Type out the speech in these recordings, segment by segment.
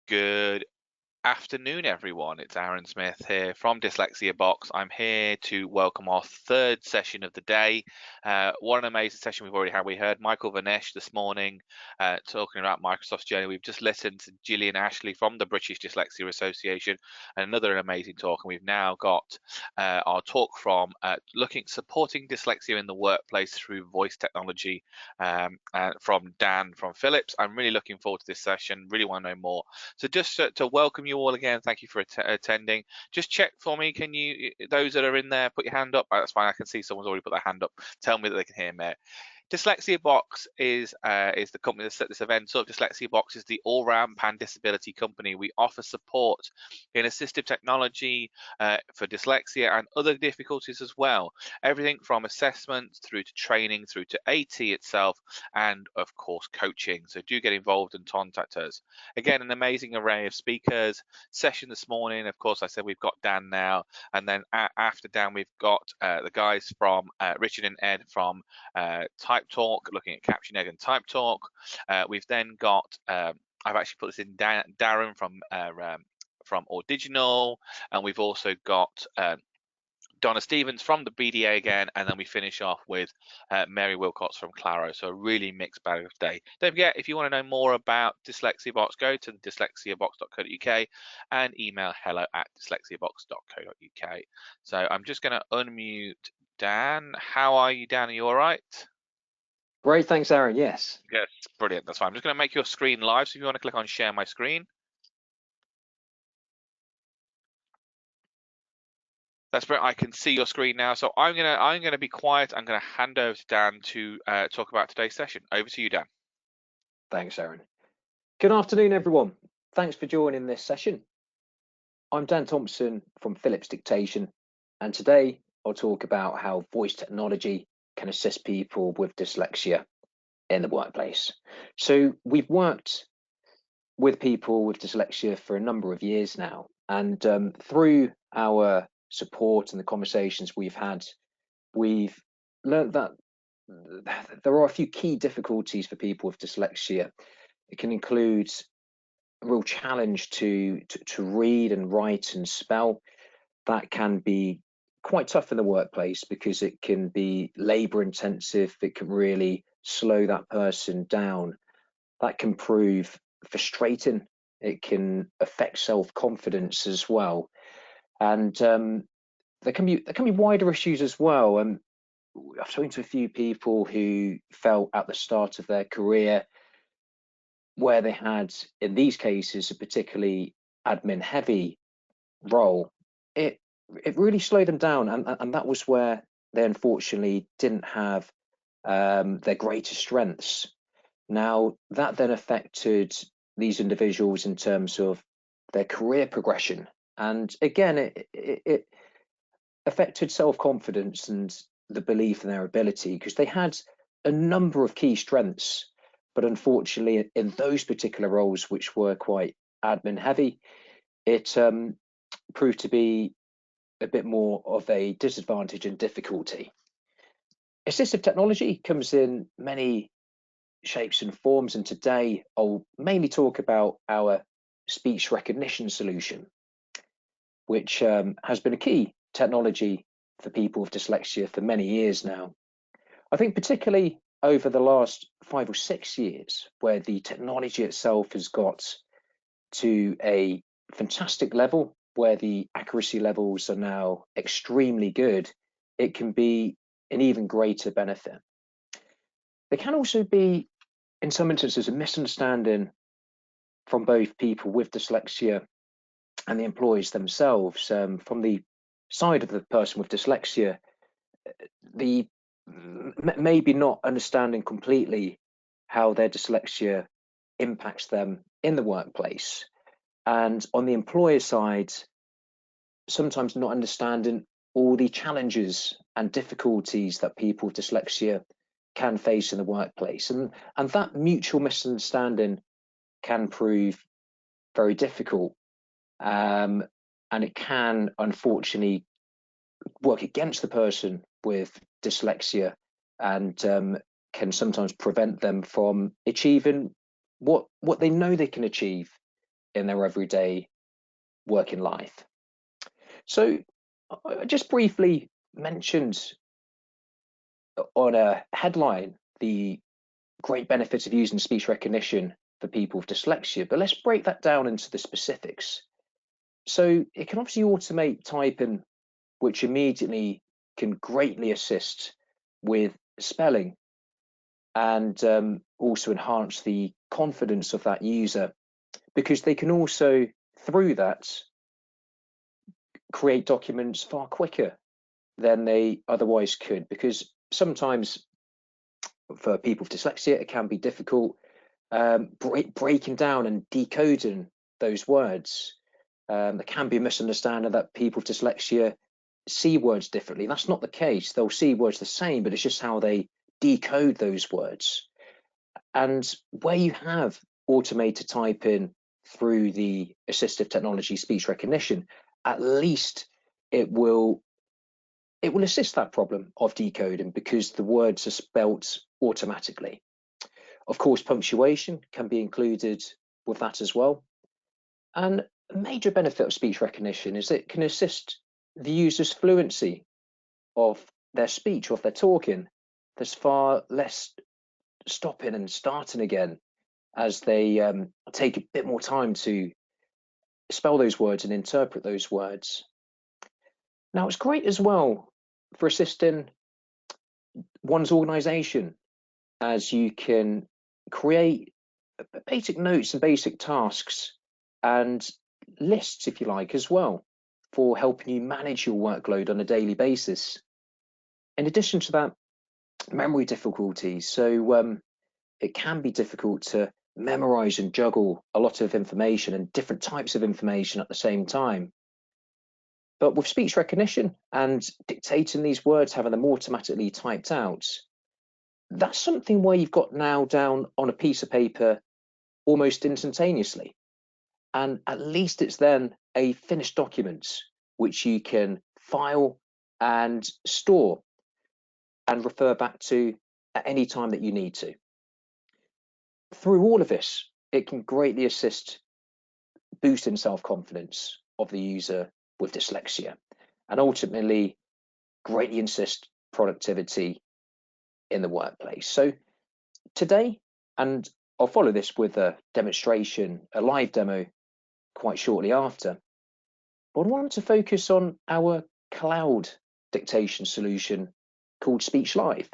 Good afternoon, everyone. It's Aaron Smith here from Dyslexia Box. I'm here to welcome our third session of the day. What an amazing session we've already had. We heard Michael Vanesh this morning talking about Microsoft's journey. We've just listened to Gillian Ashley from the British Dyslexia Association, and another amazing talk. And we've now got our talk from supporting dyslexia in the workplace through voice technology from Dan from Philips. I'm really looking forward to this session. Really want to know more. So just to welcome you all again, thank you for attending. Just check for me, can you, those that are in there, put your hand up. That's fine, I can see someone's already put their hand up. Tell me that they can hear me. Dyslexia Box is the company that set this event up. Dyslexia Box is the all-round pan-disability company. We offer support in assistive technology for dyslexia and other difficulties as well. Everything from assessment through to training, through to AT itself, and of course coaching. So do get involved and contact us. Again, an amazing array of speakers. Session this morning, of course, I said we've got Dan now, and then after Dan, we've got the guys from Richard and Ed from Type Talk, looking at Caption Egg and Type Talk. We've then got I've actually put this in Darren from Original, and we've also got Donna Stevens from the BDA again, and then we finish off with Mary Wilcox from Claro. So a really mixed bag of day. Don't forget, if you want to know more about Dyslexia Box, go to dyslexiabox.co.uk and email hello@dyslexiabox.co.uk. So I'm just going to unmute Dan. How are you, Dan? Are you all right? Great, thanks, Aaron. Yes. Yes, brilliant. That's fine. I'm just going to make your screen live. So if you want to click on share my screen. That's brilliant. I can see your screen now. So I'm gonna be quiet. I'm gonna hand over to Dan to talk about today's session. Over to you, Dan. Thanks, Aaron. Good afternoon, everyone. Thanks for joining this session. I'm Dan Thompson from Philips Dictation, and today I'll talk about how voice technology can assist people with dyslexia in the workplace. So we've worked with people with dyslexia for a number of years now, and through our support and the conversations we've had, we've learned that there are a few key difficulties for people with dyslexia. It can include a real challenge to read and write and spell. That can be quite tough in the workplace because it can be labor intensive. It can really slow that person down. That can prove frustrating. It can affect self-confidence as well. And there can be wider issues as well. I've spoken to a few people who felt at the start of their career where they had, in these cases, a particularly admin heavy role. It really slowed them down, and that was where they unfortunately didn't have their greatest strengths. Now, that then affected these individuals in terms of their career progression. And again, it affected self-confidence and the belief in their ability, because they had a number of key strengths, but unfortunately in those particular roles, which were quite admin heavy, it proved to be a bit more of a disadvantage and difficulty. Assistive technology comes in many shapes and forms, and today I'll mainly talk about our speech recognition solution, which has been a key technology for people with dyslexia for many years now. I think particularly over the last 5 or 6 years, where the technology itself has got to a fantastic level, where the accuracy levels are now extremely good, it can be an even greater benefit. There can also be, in some instances, a misunderstanding from both people with dyslexia and the employees themselves. From the side of the person with dyslexia, the maybe not understanding completely how their dyslexia impacts them in the workplace, and on the employer side, sometimes not understanding all the challenges and difficulties that people with dyslexia can face in the workplace, and that mutual misunderstanding can prove very difficult, and it can unfortunately work against the person with dyslexia, and can sometimes prevent them from achieving what they know they can achieve in their everyday working life. So I just briefly mentioned on a headline the great benefits of using speech recognition for people with dyslexia, but let's break that down into the specifics. So it can obviously automate typing, which immediately can greatly assist with spelling and also enhance the confidence of that user, because they can also, through that, create documents far quicker than they otherwise could, because sometimes for people with dyslexia it can be difficult breaking down and decoding those words. There can be a misunderstanding that people with dyslexia see words differently. That's not the case. They'll see words the same, but it's just how they decode those words. And where you have automated typing through the assistive technology speech recognition, at least it will assist that problem of decoding, because the words are spelt automatically. Of course, punctuation can be included with that as well. And a major benefit of speech recognition is that it can assist the user's fluency of their speech or if they're talking. There's far less stopping and starting again as they take a bit more time to spell those words and interpret those words. Now, it's great as well for assisting one's organization, as you can create basic notes and basic tasks and lists, if you like, as well, for helping you manage your workload on a daily basis. In addition to that, memory difficulties. So it can be difficult to memorize and juggle a lot of information and different types of information at the same time. But with speech recognition and dictating these words, having them automatically typed out, that's something where you've got now down on a piece of paper almost instantaneously. And at least it's then a finished document which you can file and store and refer back to at any time that you need to. Through all of this, it can greatly assist boosting self-confidence of the user with dyslexia, and ultimately greatly assist productivity in the workplace. So today, and I'll follow this with a demonstration, a live demo quite shortly after, but I wanted to focus on our cloud dictation solution called Speech Live.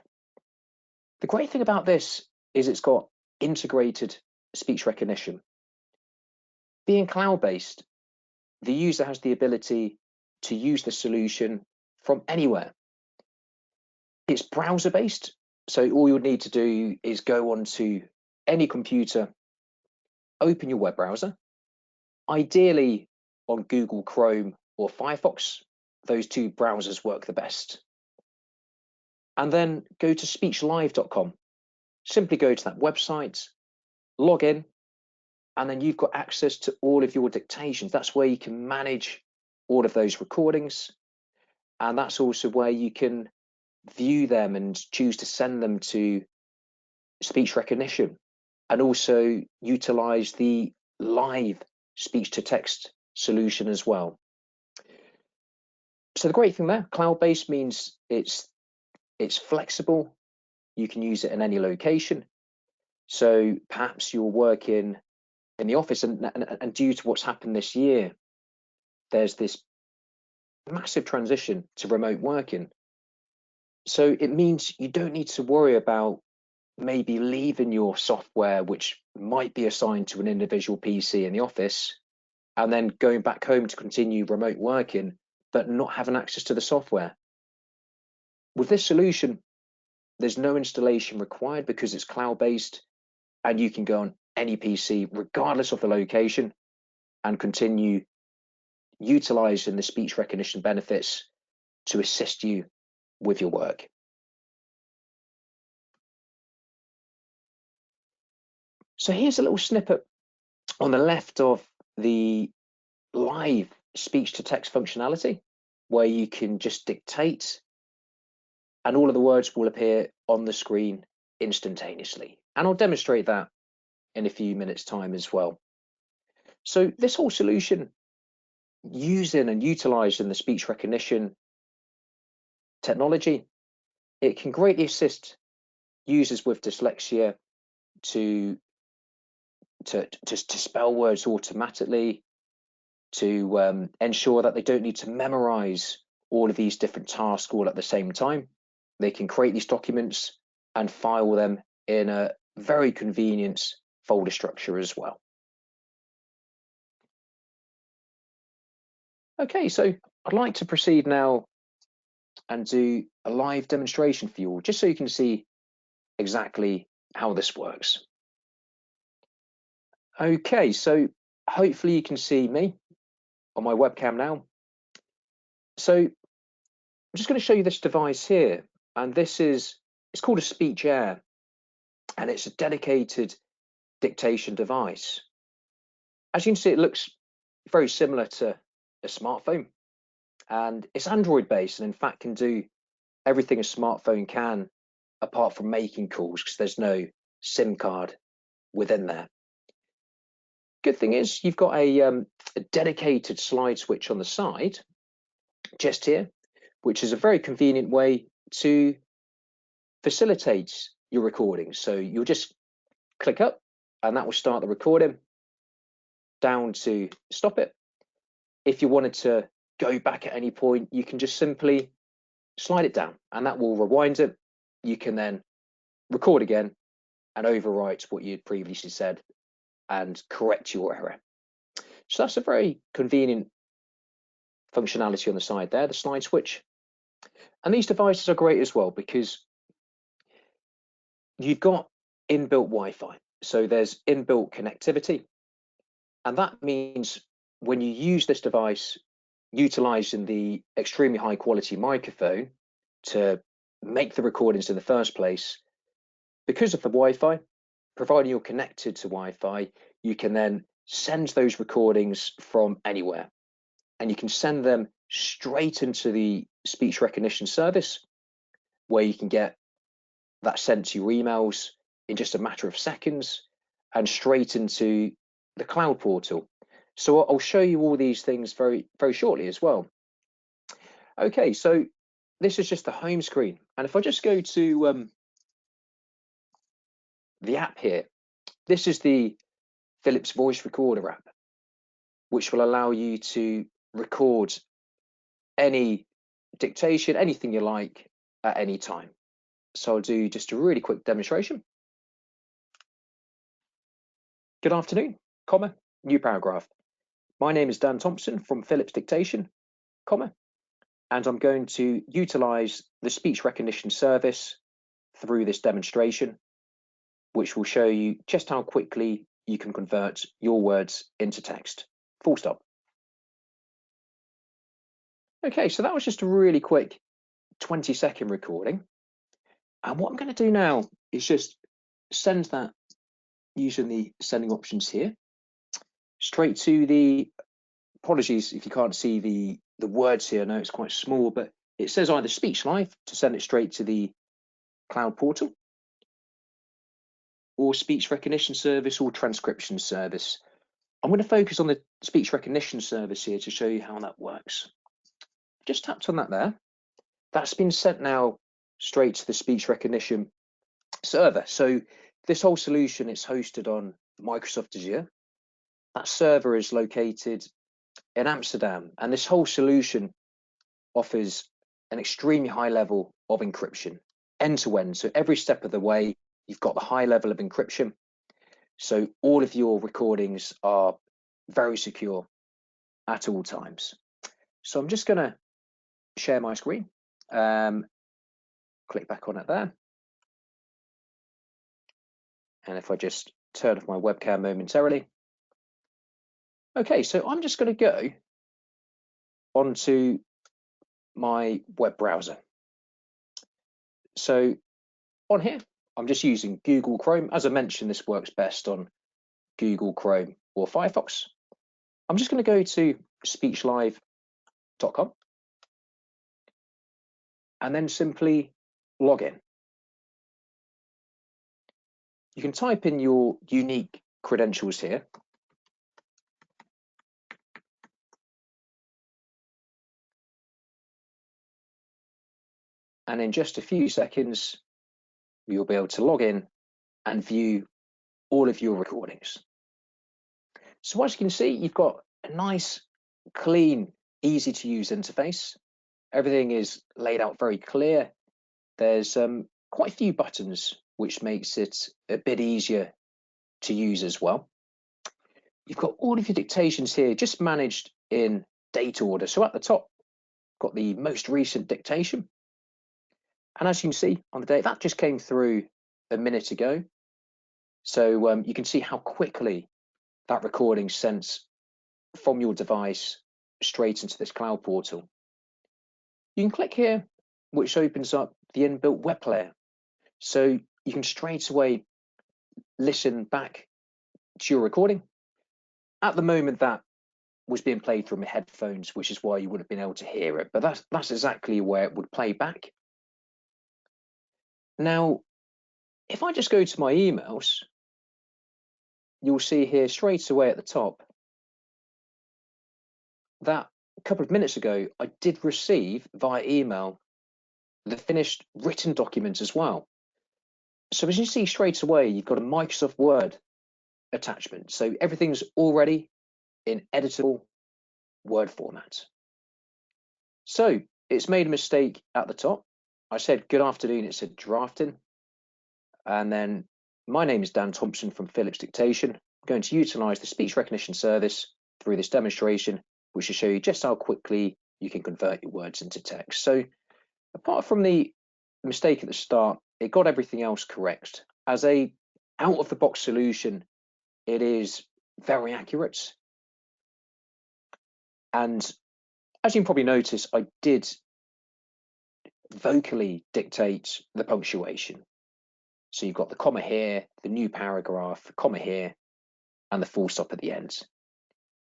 The great thing about this is it's got integrated speech recognition. Being cloud-based, the user has the ability to use the solution from anywhere. It's browser-based, so all you'll need to do is go onto any computer, open your web browser, ideally on Google Chrome or Firefox. Those two browsers work the best. And then go to speechlive.com. Simply go to that website, log in, and then you've got access to all of your dictations. That's where you can manage all of those recordings. And that's also where you can view them and choose to send them to speech recognition, and also utilize the live speech to text solution as well. So the great thing there, cloud-based, means it's flexible. You can use it in any location. So perhaps you're working in the office, and due to what's happened this year, there's this massive transition to remote working. So it means you don't need to worry about maybe leaving your software, which might be assigned to an individual PC in the office, and then going back home to continue remote working, but not having access to the software. With this solution, there's no installation required because it's cloud-based, and you can go on any PC, regardless of the location, and continue utilizing the speech recognition benefits to assist you with your work. So here's a little snippet on the left of the live speech to text functionality, where you can just dictate and all of the words will appear on the screen instantaneously. And I'll demonstrate that in a few minutes' time as well. So this whole solution, using and utilizing the speech recognition technology, it can greatly assist users with dyslexia to spell words automatically, to ensure that they don't need to memorize all of these different tasks all at the same time. They can create these documents and file them in a very convenient folder structure as well. Okay, so I'd like to proceed now and do a live demonstration for you all, just so you can see exactly how this works. Okay, so hopefully you can see me on my webcam now. So I'm just going to show you this device here, and it's called a Speech Air, and it's a dedicated dictation device. As you can see, it looks very similar to a smartphone, and it's Android based, and in fact can do everything a smartphone can, apart from making calls, because there's no SIM card within there. Good thing is you've got a dedicated slide switch on the side, just here, which is a very convenient way to facilitate your recording. So you'll just click up and that will start the recording, down to stop it. If you wanted to go back at any point, you can just simply slide it down and that will rewind it. You can then record again and overwrite what you'd previously said and correct your error. So that's a very convenient functionality on the side there, the slide switch. And these devices are great as well because you've got inbuilt Wi-Fi. So there's inbuilt connectivity. And that means when you use this device, utilizing the extremely high quality microphone to make the recordings in the first place, because of the Wi-Fi, providing you're connected to Wi-Fi, you can then send those recordings from anywhere. And you can send them straight into the speech recognition service, where you can get that sent to your emails in just a matter of seconds and straight into the cloud portal. So I'll show you all these things very, very shortly as well. Okay, so this is just the home screen. And if I just go to the app here, this is the Philips Voice Recorder app, which will allow you to record any dictation, anything you like at any time. So I'll do just a really quick demonstration. Good afternoon, comma, new paragraph. My name is Dan Thompson from Philips Dictation, comma, and I'm going to utilize the speech recognition service through this demonstration, which will show you just how quickly you can convert your words into text, full stop. Okay, so that was just a really quick 20-second recording. And what I'm going to do now is just send that using the sending options here straight to the, apologies if you can't see the words here, I know it's quite small, but it says either speech live to send it straight to the cloud portal, or speech recognition service or transcription service. I'm going to focus on the speech recognition service here to show you how that works. Just tapped on that there. That's been sent now straight to the speech recognition server. So this whole solution is hosted on Microsoft Azure. That server is located in Amsterdam, and this whole solution offers an extremely high level of encryption, end to end. So every step of the way, you've got the high level of encryption. So all of your recordings are very secure at all times. So I'm just going to share my screen. Click back on it there. And if I just turn off my webcam momentarily. Okay, so I'm just going to go onto my web browser. So on here, I'm just using Google Chrome. As I mentioned, this works best on Google Chrome or Firefox. I'm just going to go to speechlive.com and then simply log in. You can type in your unique credentials here. and in just a few seconds, you'll be able to log in and view all of your recordings. So as you can see, you've got a nice, clean, easy to use interface. Everything is laid out very clear. There's quite a few buttons, which makes it a bit easier to use as well. You've got all of your dictations here just managed in date order. So at the top, got the most recent dictation. And as you can see on the date, that just came through a minute ago. So you can see how quickly that recording sent from your device straight into this cloud portal. You can click here, which opens up the inbuilt web player. So you can straight away listen back to your recording. At the moment, that was being played through my headphones, which is why you would have been able to hear it. But that's exactly where it would play back. Now, if I just go to my emails, you'll see here straight away at the top that a couple of minutes ago, I did receive via email the finished written document as well. So as you see straight away, you've got a Microsoft Word attachment. So everything's already in editable Word format. So it's made a mistake at the top. I said good afternoon, it said drafting. And then my name is Dan Thompson from Philips Dictation. I'm going to utilize the speech recognition service through this demonstration, which will show you just how quickly you can convert your words into text. So apart from the mistake at the start, it got everything else correct. As a out-of-the-box solution, it is very accurate. And as you can probably notice, I did vocally dictate the punctuation. So you've got the comma here, the new paragraph, the comma here, and the full stop at the end.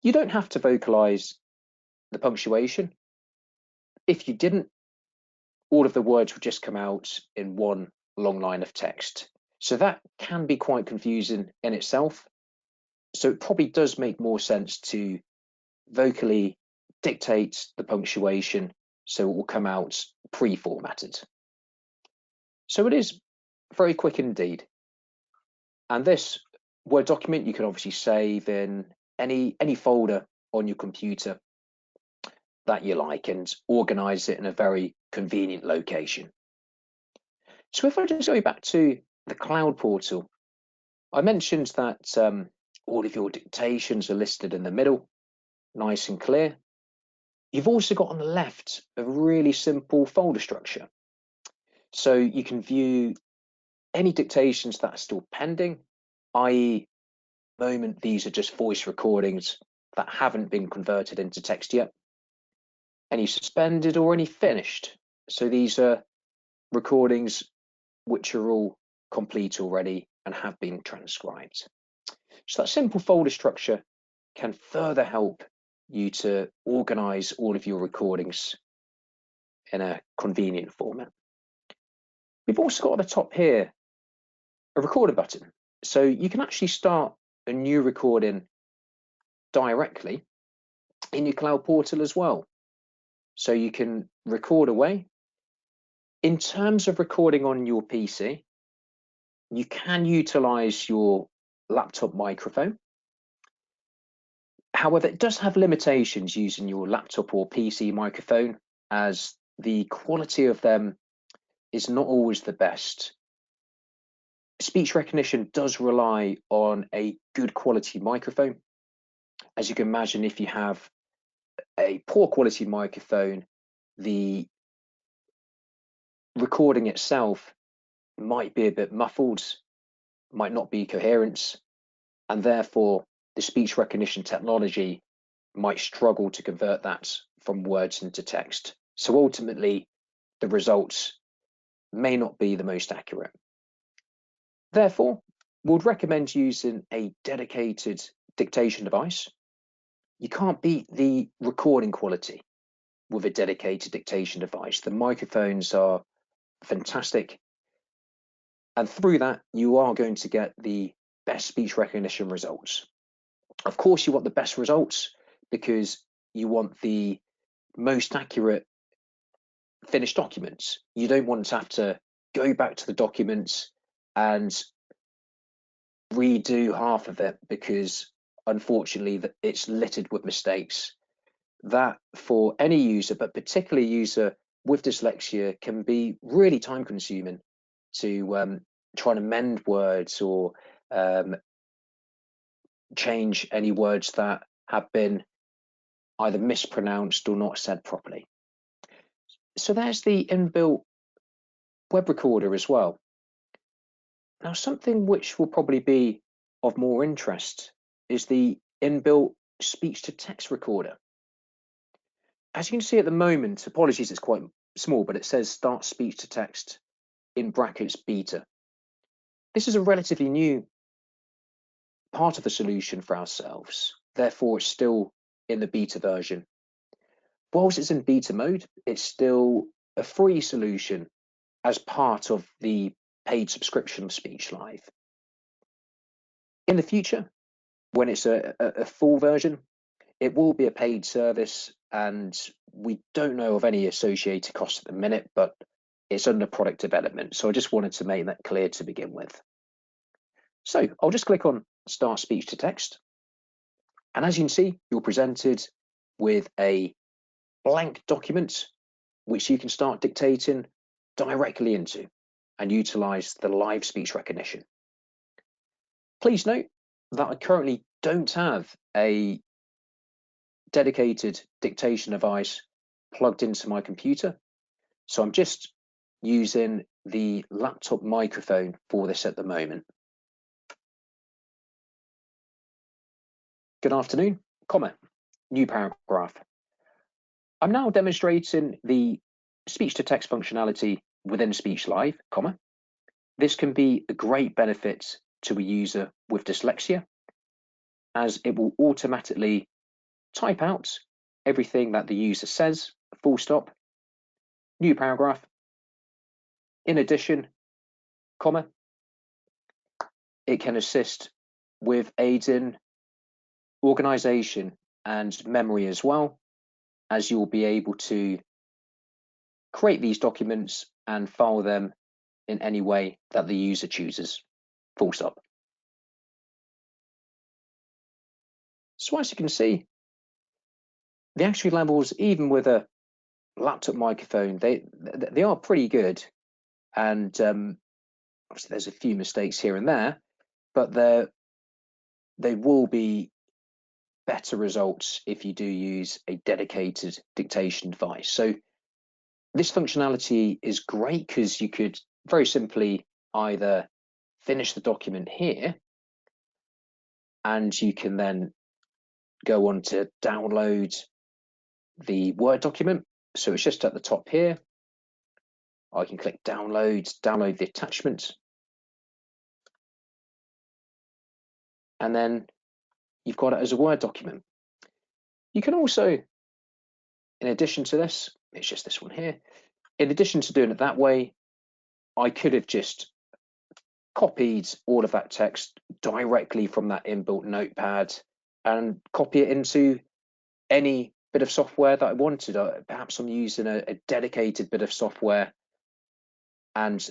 You don't have to vocalize the punctuation. If you didn't, all of the words would just come out in one long line of text. So that can be quite confusing in itself. So it probably does make more sense to vocally dictate the punctuation so it will come out pre-formatted. So it is very quick indeed. And this Word document you can obviously save in any folder on your computer that you like and organize it in a very convenient location. So if I just go back to the cloud portal, I mentioned that all of your dictations are listed in the middle, nice and clear. You've also got on the left a really simple folder structure. So you can view any dictations that are still pending, i.e. moment these are just voice recordings that haven't been converted into text yet. Any suspended or any finished. So these are recordings which are all complete already and have been transcribed. So that simple folder structure can further help you to organize all of your recordings in a convenient format. We've also got at the top here a recorder button. So you can actually start a new recording directly in your cloud portal as well. So you can record away. In terms of recording on your PC, you can utilize your laptop microphone. However, it does have limitations using your laptop or PC microphone, as the quality of them is not always the best. Speech recognition does rely on a good quality microphone. As you can imagine, if you have a poor quality microphone, the recording itself might be a bit muffled, might not be coherent, and therefore the speech recognition technology might struggle to convert that from words into text. So ultimately, the results may not be the most accurate. Therefore, we would recommend using a dedicated dictation device. You can't beat the recording quality with a dedicated dictation device. The microphones are fantastic. And through that, you are going to get the best speech recognition results. Of course, you want the best results because you want the most accurate finished documents. You don't want to have to go back to the documents and redo half of it because unfortunately it's littered with mistakes. That for any user, but particularly a user with dyslexia, can be really time consuming to try and amend words or change any words that have been either mispronounced or not said properly. So there's the inbuilt web recorder as well. Now, something which will probably be of more interest is the inbuilt speech-to-text recorder. As you can see at the moment, apologies, it's quite small, but it says start speech-to-text in brackets beta. This is a relatively new part of the solution for ourselves. Therefore, it's still in the beta version. Whilst it's in beta mode, it's still a free solution as part of the paid subscription of Speech Live. In the future, when it's a full version, it will be a paid service, and we don't know of any associated costs at the minute, but it's under product development. So I just wanted to make that clear to begin with. So I'll just click on Start Speech to Text. And as you can see, you're presented with a blank document, which you can start dictating directly into and utilize the live speech recognition. Please note that I currently don't have a dedicated dictation device plugged into my computer, so I'm just using the laptop microphone for this at the moment. Good afternoon, comma, new paragraph. I'm now demonstrating the speech-to-text functionality within Speech Live, comma. This can be a great benefit to a user with dyslexia, as it will automatically type out everything that the user says, full stop, new paragraph. In addition, comma, it can assist with aiding organization and memory as well, as you'll be able to create these documents and file them in any way that the user chooses, full stop. So as you can see, the accuracy levels, even with a laptop microphone, they are pretty good, and obviously there's a few mistakes here and there, but they will be better results if you do use a dedicated dictation device. So this functionality is great because you could very simply either finish the document here, and you can then go on to download the Word document. So it's just at the top here. I can click download the attachment, and then you've got it as a Word document. You can also, in addition to this, it's just this one here. In addition to doing it that way, I could have just copied all of that text directly from that inbuilt notepad and copy it into any bit of software that I wanted. Perhaps I'm using a dedicated bit of software, and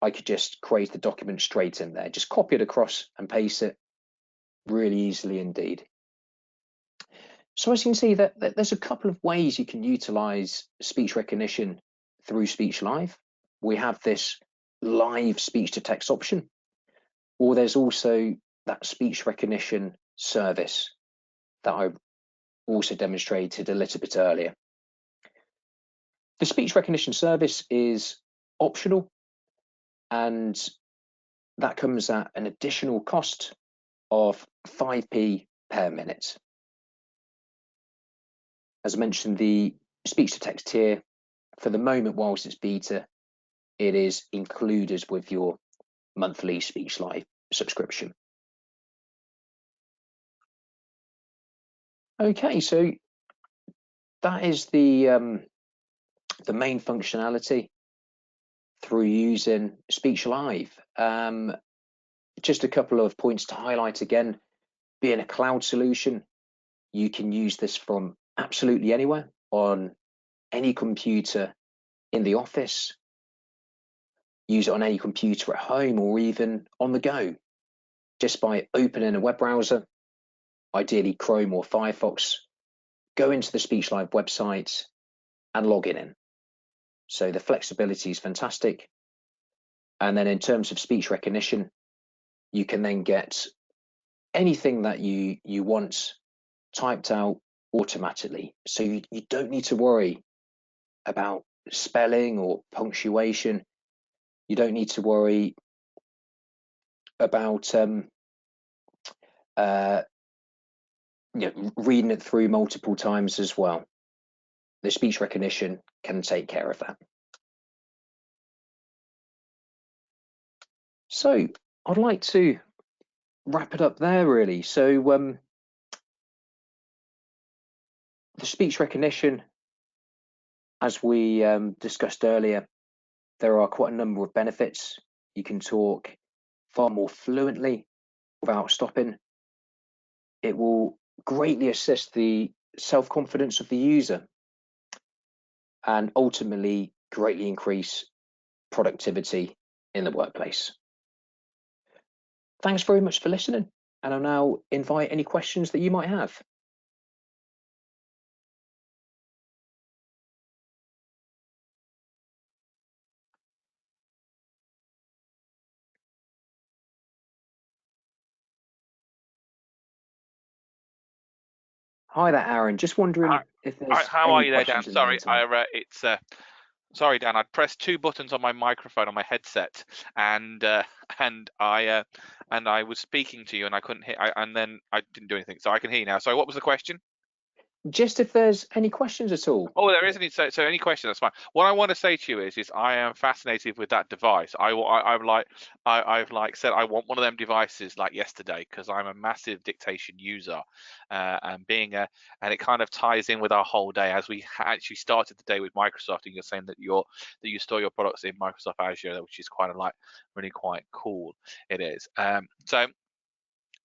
I could just create the document straight in there, just copy it across and paste it really easily indeed. So as you can see, that there's a couple of ways you can utilize speech recognition through Speech Live. We have this live speech to text option, or there's also that speech recognition service that I also demonstrated a little bit earlier. The speech recognition service is optional, and that comes at an additional cost of 5p per minute. As I mentioned, the speech to text tier, for the moment, whilst it's beta, it is included with your monthly Speech Live subscription. Okay, so that is the main functionality through using Speech Live. Just a couple of points to highlight again. Being a cloud solution, you can use this from absolutely anywhere on any computer in the office, use it on any computer at home, or even on the go, just by opening a web browser, ideally Chrome or Firefox, go into the SpeechLive website and log in. So the flexibility is fantastic. And then in terms of speech recognition, you can then get anything that you want typed out automatically. So you don't need to worry about spelling or punctuation. You don't need to worry about reading it through multiple times as well. The speech recognition can take care of that. So I'd like to wrap it up there, really. So the speech recognition, as we discussed earlier, there are quite a number of benefits. You can talk far more fluently without stopping. It will greatly assist the self-confidence of the user and ultimately greatly increase productivity in the workplace. Thanks very much for listening, and I'll now invite any questions that you might have. Hi there, Aaron. Just wondering if there's How any are you there, Dan? questions in the Sorry, meantime. sorry, Dan. I pressed two buttons on my microphone on my headset, and I was speaking to you, and I couldn't hear, and then I didn't do anything, so I can hear you now. So, what was the question? Just if there's any questions at all. Oh, there isn't. So any question, that's fine. What I want to say to you is I am fascinated with that device. I've like said I want one of them devices like yesterday, because I'm a massive dictation user, and and it kind of ties in with our whole day, as we actually started the day with Microsoft, and you're saying that you store your products in Microsoft Azure, which is really quite cool. It is.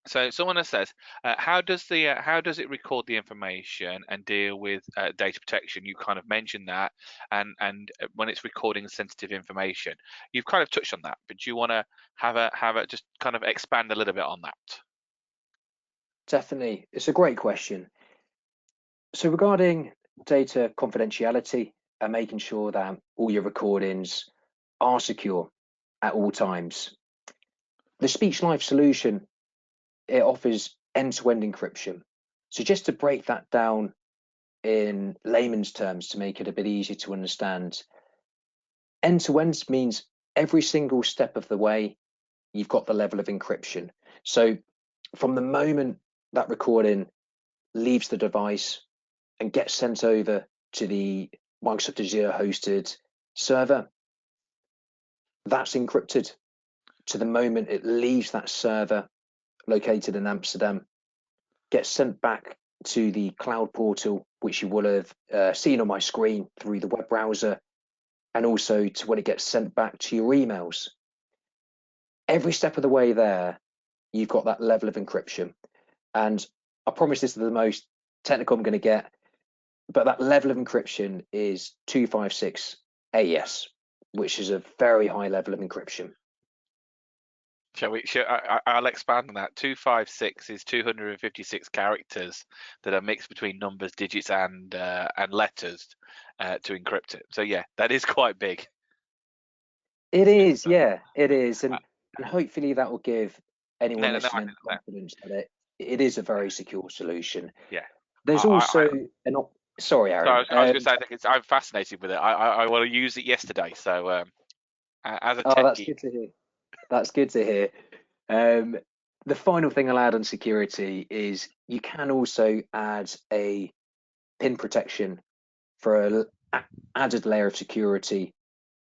So someone else says, how does it record the information and deal with data protection? You kind of mentioned that, and when it's recording sensitive information, you've kind of touched on that, but do you want to have a just kind of expand a little bit on that? Definitely, it's a great question. So regarding data confidentiality and making sure that all your recordings are secure at all times, the SpeechLive solution, it offers end-to-end encryption. So just to break that down in layman's terms to make it a bit easier to understand, end-to-end means every single step of the way you've got the level of encryption. So from the moment that recording leaves the device and gets sent over to the Microsoft Azure hosted server, that's encrypted. To the moment it leaves that server located in Amsterdam, gets sent back to the cloud portal, which you will have seen on my screen through the web browser, and also to when it gets sent back to your emails. Every step of the way there, you've got that level of encryption. And I promise this is the most technical I'm going to get, but that level of encryption is 256 AES, which is a very high level of encryption. I'll expand on that. 256 is 256 characters that are mixed between numbers, digits, and letters to encrypt it. So yeah, that is quite big. It is, yeah, it is, and hopefully that will give anyone listening confidence that it is a very secure solution. Yeah. There's also sorry, Aaron. So I was going to say, I think I'm fascinated with it. I want to use it yesterday. So as a techie. That's good to hear. That's good to hear. The final thing I'll add on security is you can also add a pin protection for an added layer of security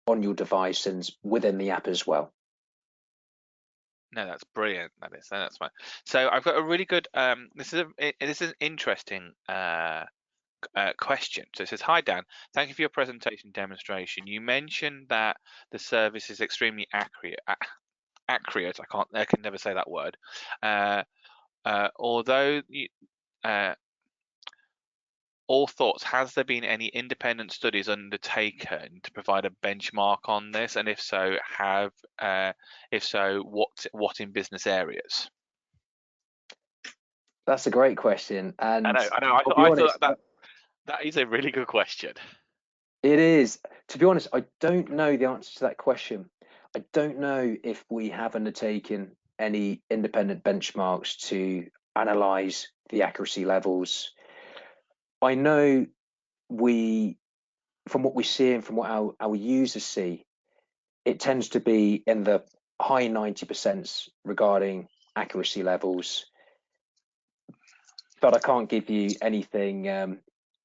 on your device and within the app as well. No, that's brilliant. That's fine. So I've got a really good. This is an interesting question. So it says, "Hi Dan, thank you for your presentation demonstration. You mentioned that the service is extremely accurate. Accurate. I can never say that word. Although all thoughts, has there been any independent studies undertaken to provide a benchmark on this? And if so, what in business areas? That's a great question, I and know, I know. I'll be I thought honest, that is a really good question. it is. To be honest, I don't know the answer to that question. I don't know if we have undertaken any independent benchmarks to analyze the accuracy levels. I know from what we see and from what our users see, it tends to be in the high 90% regarding accuracy levels, but I can't give you anything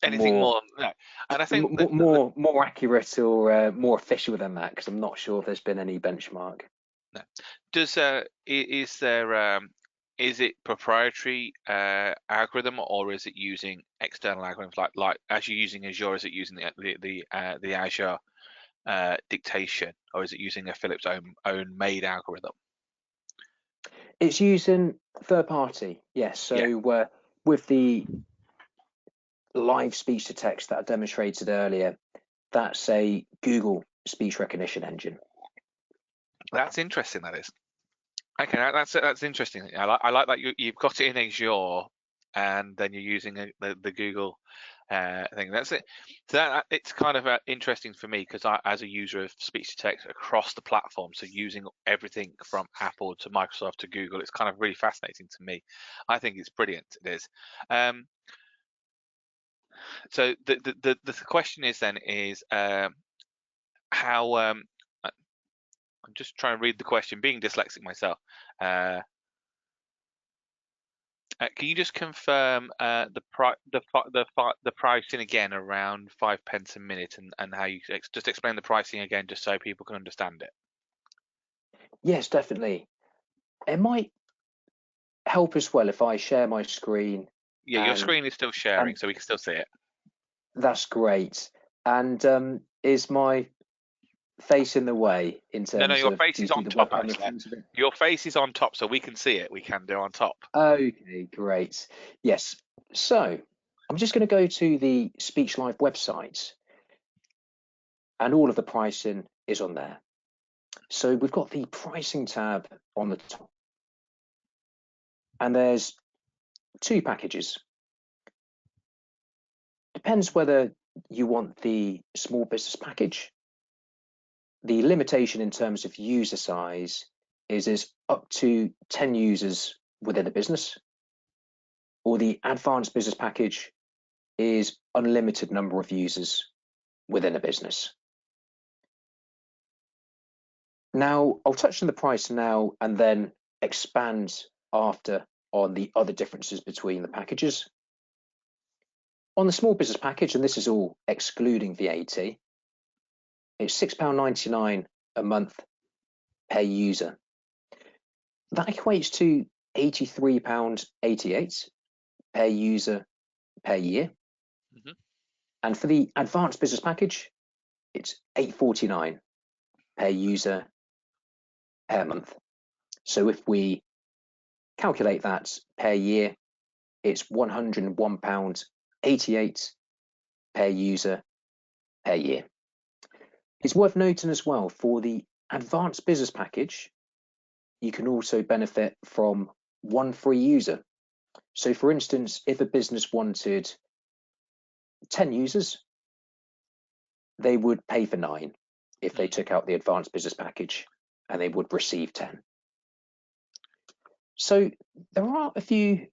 Anything more more? No. And I think that more accurate or more official than that, because I'm not sure if there's been any benchmark. no. Is it proprietary algorithm, or is it using external algorithms like as you're using Azure? Is it using the Azure dictation, or is it using a Philips own made algorithm? It's using third party, yes. So with the live speech to text that I demonstrated earlier, that's a Google speech recognition engine. That's interesting. That is. Okay, that's interesting. I like that you've got it in Azure, and then you're using the Google thing. That's it. So it's kind of interesting for me, because as a user of speech to text across the platform, so using everything from Apple to Microsoft to Google, it's kind of really fascinating to me. I think it's brilliant. It is. So the question is then is how I'm just trying to read the question, being dyslexic myself. Can you just confirm the pricing again, around 5 pence a minute, and how you just explain the pricing again, just so people can understand it? Yes, definitely. It might help as well if I share my screen. Yeah, your screen is still sharing, And so we can still see it. that's great. And is my face in the way in No, terms your of, face do you is see on the top, webcam in actually. front of it? Your face is on top, so we can see it. We can do on top. Okay, great. Yes. So I'm just going to go to the Speech Live website, and all of the pricing is on there. So we've got the pricing tab on the top, and there's two packages. Depends whether you want the small business package. The limitation in terms of user size is up to 10 users within a business, or the advanced business package is unlimited number of users within a business. Now, I'll touch on the price now and then expand after on the other differences between the packages. On the small business package, and this is all excluding VAT, it's £6.99 a month per user. That equates to £83.88 per user per year. Mhm. And for the advanced business package, it's £8.49 per user per month. So if we calculate that per year, it's £101.88 per user per year. It's worth noting as well, for the advanced business package, you can also benefit from one free user. So for instance, if a business wanted 10 users, they would pay for 9 if they took out the advanced business package, and they would receive 10. So there are a few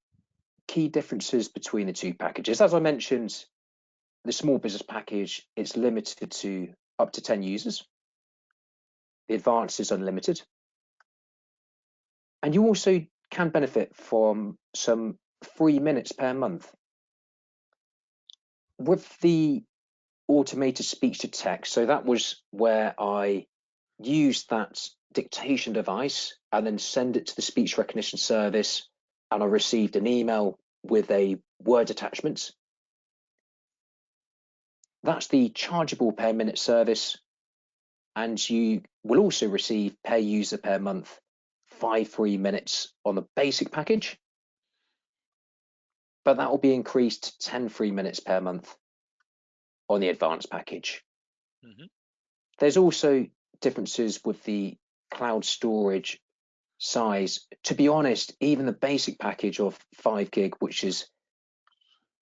key differences between the two packages. As I mentioned, the small business package is limited to up to 10 users. The advanced is unlimited. And you also can benefit from some free minutes per month. With the automated speech to text, so that was where I used that dictation device and then send it to the speech recognition service, and I received an email with a Word attachment. That's the chargeable per minute service, and you will also receive per user per month 5 free minutes on the basic package. but that will be increased to 10 free minutes per month on the advanced package. There's also differences with the cloud storage size. To be honest, even the basic package of 5 gig, which is,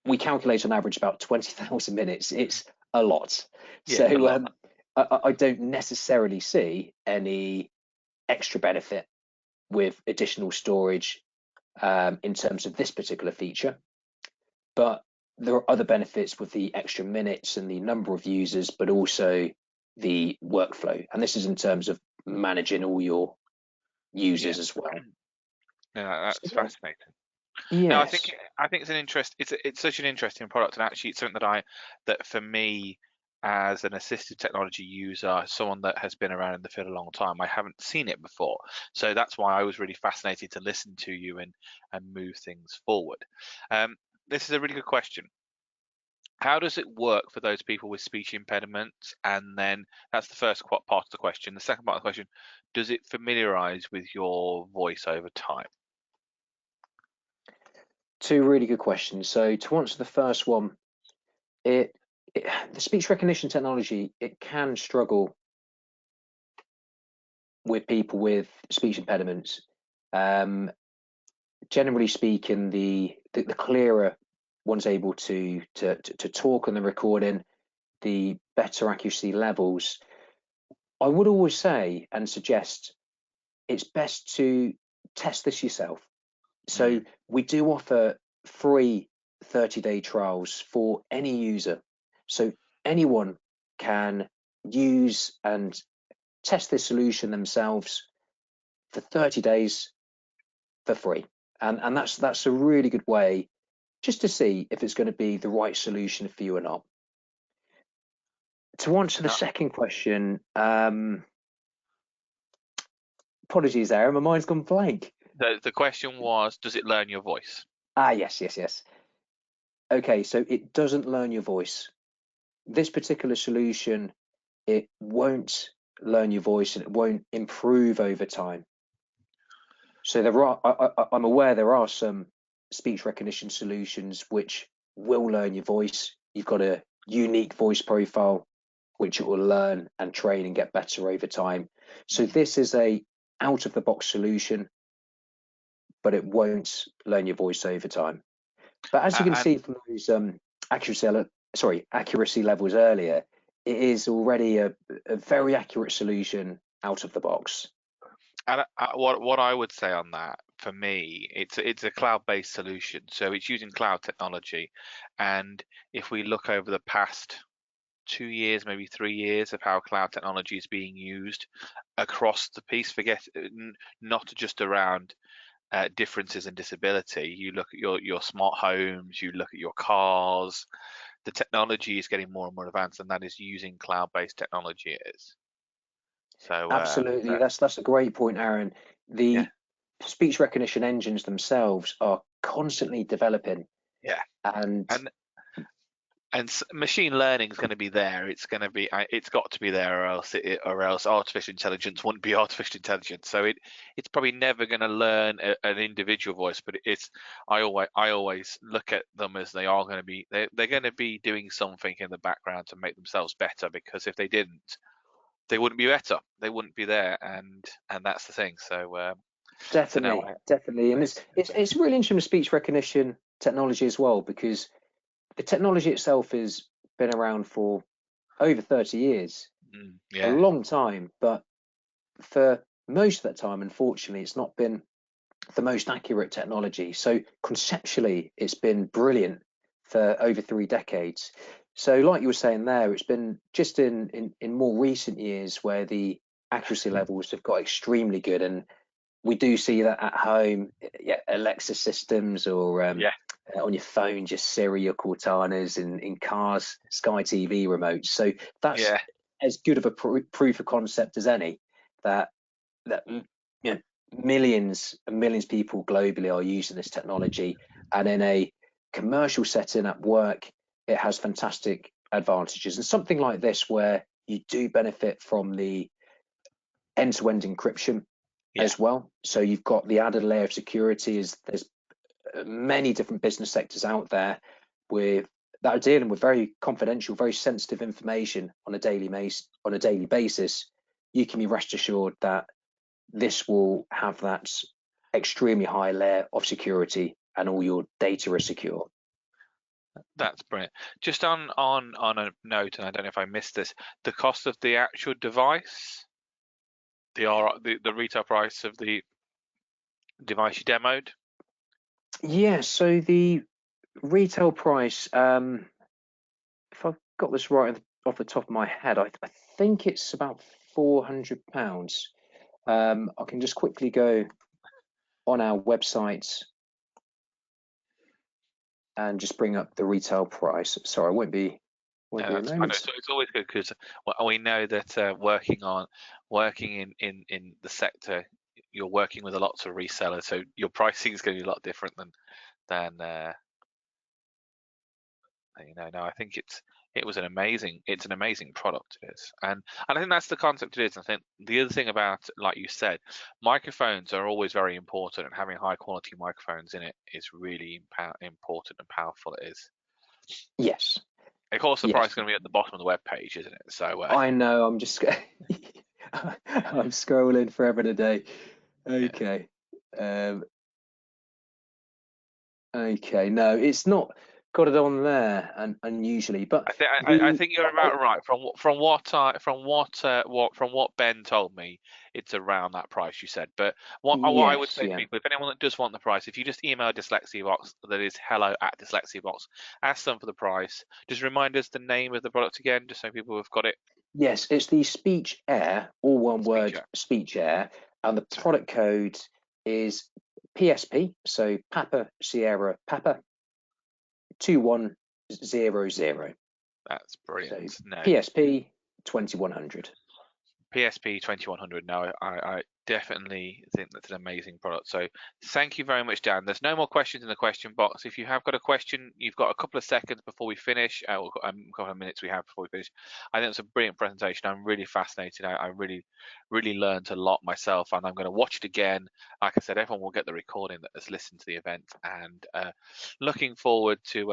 we calculate on average about 20,000 minutes, it's a lot. Yeah, a lot. I don't necessarily see any extra benefit with additional storage in terms of this particular feature, but there are other benefits with the extra minutes and the number of users, but also the workflow. And this is in terms of managing all your users as well. Yeah, that's fascinating. Yes. No, I think it's an it's such an interesting product, and actually it's something that for me, as an assistive technology user, someone that has been around in the field a long time, I haven't seen it before. So that's why I was really fascinated to listen to you and move things forward. This is a really good question. How does it work for those people with speech impediments? And then that's the first part of the question. The second part of the question, does it familiarize with your voice over time? Two really good questions. So to answer the first one, the speech recognition technology, it can struggle with people with speech impediments. Generally speaking, the clearer one's able to talk on the recording, the better accuracy levels. I would always say and suggest it's best to test this yourself. So we do offer free 30-day trials for any user. So anyone can use and test this solution themselves for 30 days for free. And that's a really good way just to see if it's going to be the right solution for you or not. To answer the second question, apologies there, my mind's gone blank. The question was, does it learn your voice? Yes. Okay, so it doesn't learn your voice. This particular solution, it won't learn your voice and it won't improve over time. So I'm aware there are some speech recognition solutions which will learn your voice. You've got a unique voice profile which it will learn and train and get better over time. So this is a out of the box solution, but it won't learn your voice over time. But as you can see from those accuracy levels earlier, it is already a very accurate solution out of the box. And what I would say on that, for me, it's a cloud-based solution, so it's using cloud technology. And if we look over the past 2 years, maybe 3 years, of how cloud technology is being used across the piece, not just around differences in disability. You look at your smart homes, you look at your cars. The technology is getting more and more advanced, and that is using cloud-based technology. It is. So absolutely, that's a great point, Aaron. The speech recognition engines themselves are constantly developing. Yeah, and machine learning is going to be there. It's going to be, it's got to be there, or else artificial intelligence wouldn't be artificial intelligence. So it's probably never going to learn an individual voice. But I always look at them as they are going to be. They're going to be doing something in the background to make themselves better. Because if they didn't, they wouldn't be better. They wouldn't be there, and that's the thing. So definitely, and it's really interesting with speech recognition technology as well, because the technology itself has been around for over 30 years, a long time, but for most of that time, unfortunately, it's not been the most accurate technology. So conceptually, it's been brilliant for over 3 decades. So like you were saying there, it's been just in more recent years where the accuracy levels have got extremely good, and we do see that at home, Alexa systems, or on your phone, just Siri or Cortanas, in cars, Sky TV remotes. So that's as good of a proof of concept as any, that millions and millions of people globally are using this technology, and in a commercial setting at work, it has fantastic advantages. And something like this, where you do benefit from the end-to-end encryption as well. So you've got the added layer of security, is there's many different business sectors out there that are dealing with very confidential, very sensitive information on a daily basis. You can be rest assured that this will have that extremely high layer of security, and all your data is secure. That's brilliant. Just on a note, and I don't know if I missed this, the cost of the actual device, the retail price of the device you demoed. Yeah, so the retail price, if I've got this right off the top of my head, I think it's about £400. I can just quickly go on our website and just bring up the retail price. Sorry, won't be No, a that's fine. moment. So it's always good because we know that working in the sector, you're working with a lots of resellers, so your pricing is going to be a lot different than no, I think it's an amazing product, it is, and I think that's the concept it is. I think the other thing about, like you said, microphones are always very important, and having high quality microphones in it is really important and powerful. It is. Yes. Of course, the price Yes. is going to be at the bottom of the web page, isn't it? So I know. I'm just I'm scrolling forever today. yeah. Okay. Okay. No, it's not got it on there, and unusually, but I the think you're about right. From what Ben told me, it's around that price you said. But what I would yes, say to yeah. people, if anyone that does want the price, if you just email Dyslexia Box, that is hello@Dyslexia Box, ask them for the price. Just remind us the name of the product again, just so people have got it. Yes, it's the Speech Air, all one Speech word, out. Speech Air, and the So product code is PSP, so Papa Sierra Papa 2100. that's brilliant. So No. PSP 2100. PSP 2100. No, I definitely think that's an amazing product. So thank you very much, Dan. There's no more questions in the question box. If you have got a question, you've got a couple of seconds before we finish, or a couple of minutes we have before we finish. I think it's a brilliant presentation. I'm really fascinated. I really learned a lot myself, and I'm going to watch it again. Like I said, everyone will get the recording that has listened to the event, and looking forward to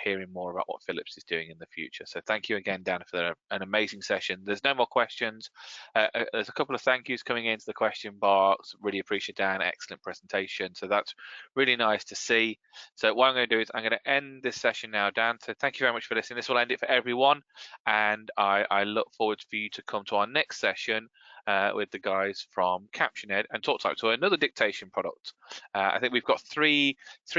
hearing more about what Philips is doing in the future. So thank you again, Dan, for an amazing session. There's no more questions. There's a couple of thank yous coming into the question box. Really appreciate Dan, excellent presentation. So that's really nice to see. So what I'm going to do is I'm going to end this session now, Dan. So thank you very much for listening. This will end it for everyone, and I look forward for you to come to our next session with the guys from CaptionEd and TalkType to another dictation product. I think we've got three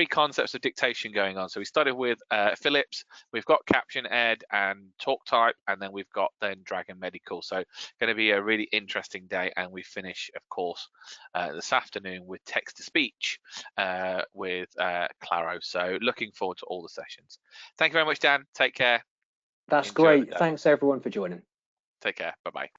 concepts of dictation going on. So we started with Philips, we've got CaptionEd and TalkType, and then we've got Dragon Medical. So going to be a really interesting day, and we finish, of course, this afternoon with text to speech with Claro. So looking forward to all the sessions. Thank you very much, Dan. Take care. That's Enjoy the great. day. Thanks everyone for joining. Take care. Bye bye.